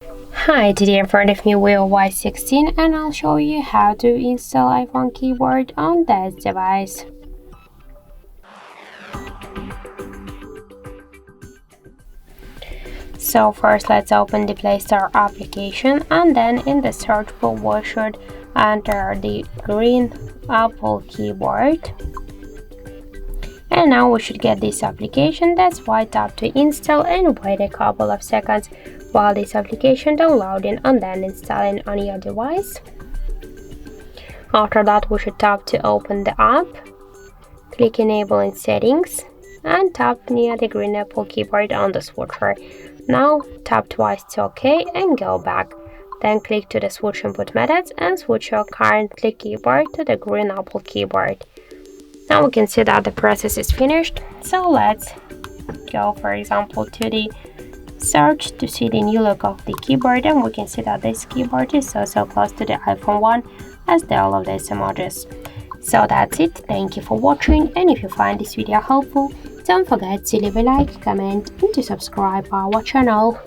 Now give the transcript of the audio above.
Hi, today in front of me VIVO Y16 and I'll show you how to install iPhone keyboard on this device. So first let's open the Play Store application and then in the search bar we should enter the green Apple keyboard. And now we should get this application. That's why tap to install and wait a couple of seconds while this application downloading and then installing on your device. After that we should tap to open the app, click enable in settings and tap near the green Apple keyboard on the switcher. Now tap twice to OK and go back. Then click to the switch input methods and switch your current keyboard to the green Apple keyboard. Now we can see that the process is finished, so let's go for example to the search to see the new look of the keyboard, and we can see that this keyboard is so close to the iPhone 1 as the all of these emojis. So that's it, thank you for watching, and if you find this video helpful, don't forget to leave a like, comment and to subscribe our channel.